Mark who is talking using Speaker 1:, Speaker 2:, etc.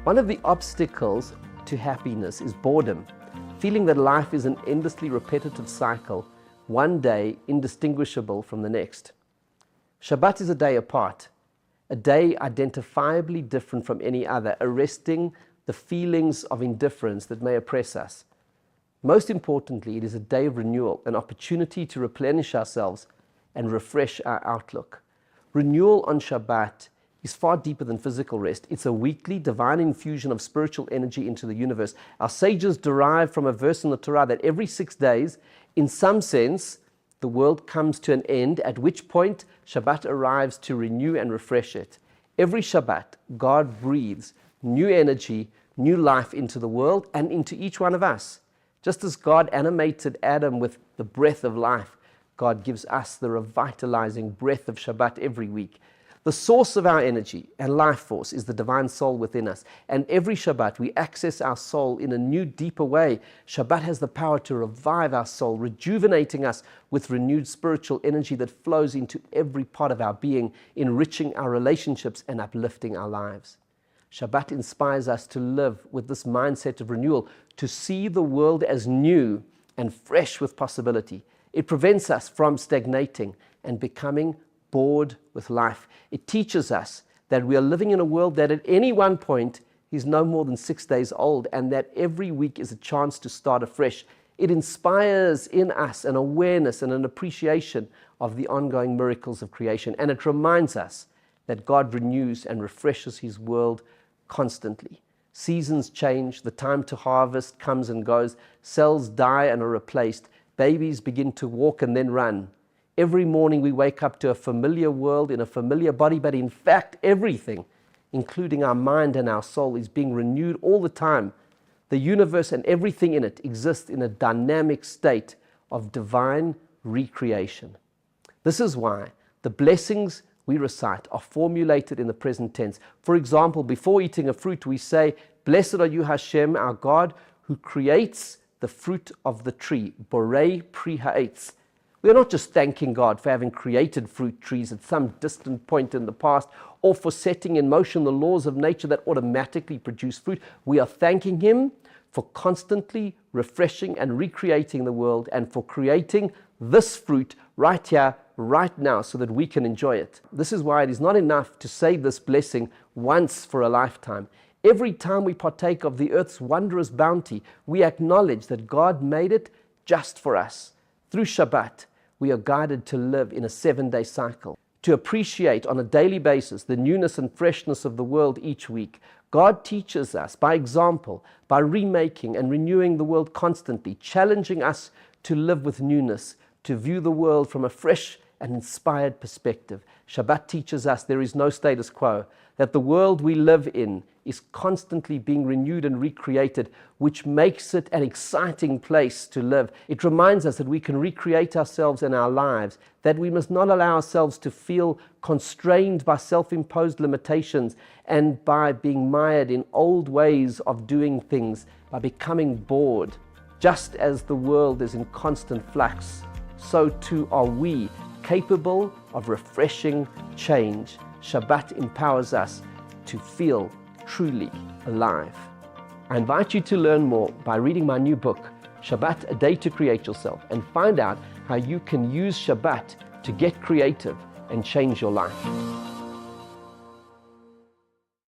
Speaker 1: One of the obstacles to happiness is boredom, feeling that life is an endlessly repetitive cycle, one day indistinguishable from the next. Shabbat is a day apart, a day identifiably different from any other, arresting the feelings of indifference that may oppress us. Most importantly, it is a day of renewal, an opportunity to replenish ourselves and refresh our outlook. Renewal on Shabbat is far deeper than physical rest. It's a weekly divine infusion of spiritual energy into the universe. Our sages derive from a verse in the Torah that every 6 days, in some sense, the world comes to an end, at which point Shabbat arrives to renew and refresh it. Every Shabbat, God breathes new energy, new life into the world and into each one of us. Just as God animated Adam with the breath of life, God gives us the revitalizing breath of Shabbat every week. The source of our energy and life force is the divine soul within us. And every Shabbat, we access our soul in a new, deeper way. Shabbat has the power to revive our soul, rejuvenating us with renewed spiritual energy that flows into every part of our being, enriching our relationships and uplifting our lives. Shabbat inspires us to live with this mindset of renewal, to see the world as new and fresh with possibility. It prevents us from stagnating and becoming bored with life. It teaches us that we are living in a world that at any one point is no more than 6 days old, and that every week is a chance to start afresh. It inspires in us an awareness and an appreciation of the ongoing miracles of creation, and it reminds us that God renews and refreshes His world constantly. Seasons change, the time to harvest comes and goes, cells die and are replaced, babies begin to walk and then run. Every morning we wake up to a familiar world in a familiar body, but in fact everything, including our mind and our soul, is being renewed all the time. The universe and everything in it exists in a dynamic state of divine recreation. This is why the blessings we recite are formulated in the present tense. For example, before eating a fruit, we say, "Blessed are you, Hashem, our God, who creates the fruit of the tree, borei pri ha'etz." We are not just thanking God for having created fruit trees at some distant point in the past, or for setting in motion the laws of nature that automatically produce fruit. We are thanking Him for constantly refreshing and recreating the world, and for creating this fruit right here, right now, so that we can enjoy it. This is why it is not enough to say this blessing once for a lifetime. Every time we partake of the earth's wondrous bounty, we acknowledge that God made it just for us. Through Shabbat, we are guided to live in a 7-day cycle, to appreciate on a daily basis the newness and freshness of the world each week. God teaches us by example, by remaking and renewing the world constantly, challenging us to live with newness, to view the world from a fresh and inspired perspective. Shabbat teaches us there is no status quo, that the world we live in is constantly being renewed and recreated, which makes it an exciting place to live. It reminds us that we can recreate ourselves and our lives, that we must not allow ourselves to feel constrained by self-imposed limitations and by being mired in old ways of doing things, by becoming bored. Just as the world is in constant flux, so too are we capable of refreshing change. Shabbat empowers us to feel truly alive. I invite you to learn more by reading my new book, Shabbat, A Day to Create Yourself, and find out how you can use Shabbat to get creative and change your life.